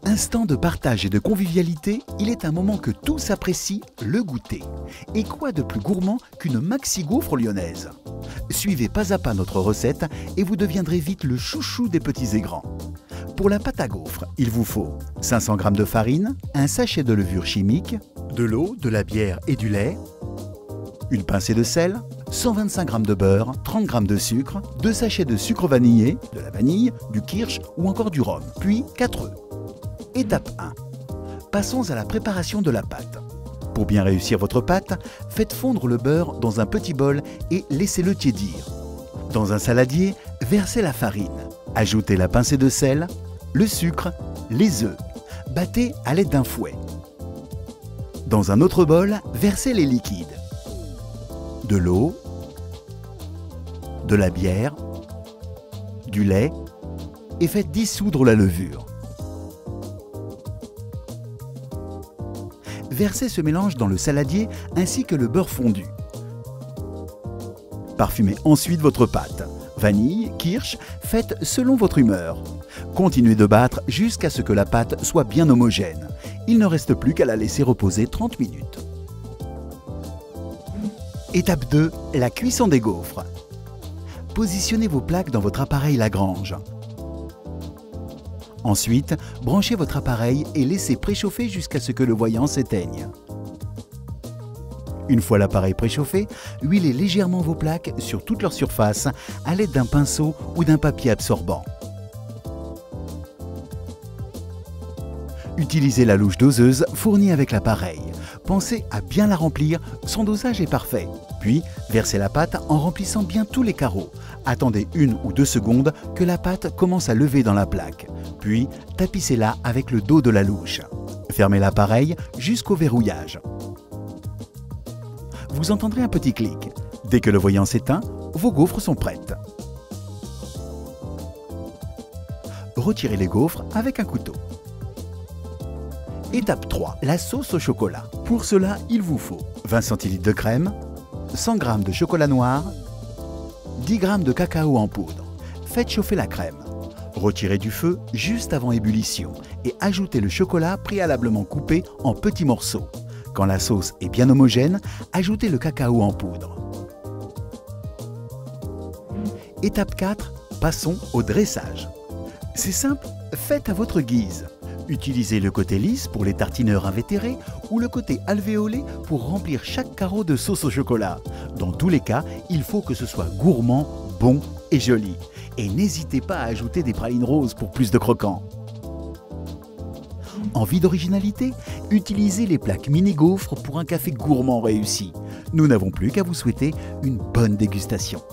Instant de partage et de convivialité, il est un moment que tous apprécient, le goûter. Et quoi de plus gourmand qu'une maxi gaufre lyonnaise? Suivez pas à pas notre recette et vous deviendrez vite le chouchou des petits et grands. Pour la pâte à gaufres, il vous faut 500 g de farine, un sachet de levure chimique, de l'eau, de la bière et du lait, une pincée de sel, 125 g de beurre, 30 g de sucre, 2 sachets de sucre vanillé, de la vanille, du kirsch ou encore du rhum, puis 4 œufs. Étape 1. Passons à la préparation de la pâte. Pour bien réussir votre pâte, faites fondre le beurre dans un petit bol et laissez-le tiédir. Dans un saladier, versez la farine, ajoutez la pincée de sel, le sucre, les œufs. Battez à l'aide d'un fouet. Dans un autre bol, versez les liquides. De l'eau, de la bière, du lait et faites dissoudre la levure. Versez ce mélange dans le saladier ainsi que le beurre fondu. Parfumez ensuite votre pâte. Vanille, kirsch, faites selon votre humeur. Continuez de battre jusqu'à ce que la pâte soit bien homogène. Il ne reste plus qu'à la laisser reposer 30 minutes. Étape 2. La cuisson des gaufres. Positionnez vos plaques dans votre appareil Lagrange. Ensuite, branchez votre appareil et laissez préchauffer jusqu'à ce que le voyant s'éteigne. Une fois l'appareil préchauffé, huilez légèrement vos plaques sur toute leur surface à l'aide d'un pinceau ou d'un papier absorbant. Utilisez la louche doseuse fournie avec l'appareil. Pensez à bien la remplir, son dosage est parfait. Puis, versez la pâte en remplissant bien tous les carreaux. Attendez 1 ou 2 secondes que la pâte commence à lever dans la plaque. Puis, tapissez-la avec le dos de la louche. Fermez l'appareil jusqu'au verrouillage. Vous entendrez un petit clic. Dès que le voyant s'éteint, vos gaufres sont prêtes. Retirez les gaufres avec un couteau. Étape 3. La sauce au chocolat. Pour cela, il vous faut 20 cl de crème, 100 g de chocolat noir, 10 g de cacao en poudre. Faites chauffer la crème. Retirez du feu juste avant ébullition et ajoutez le chocolat préalablement coupé en petits morceaux. Quand la sauce est bien homogène, ajoutez le cacao en poudre. Étape 4. Passons au dressage. C'est simple, faites à votre guise. Utilisez le côté lisse pour les tartineurs invétérés ou le côté alvéolé pour remplir chaque carreau de sauce au chocolat. Dans tous les cas, il faut que ce soit gourmand, bon et joli. Et n'hésitez pas à ajouter des pralines roses pour plus de croquant. Envie d'originalité? Utilisez les plaques mini-gaufres pour un café gourmand réussi. Nous n'avons plus qu'à vous souhaiter une bonne dégustation.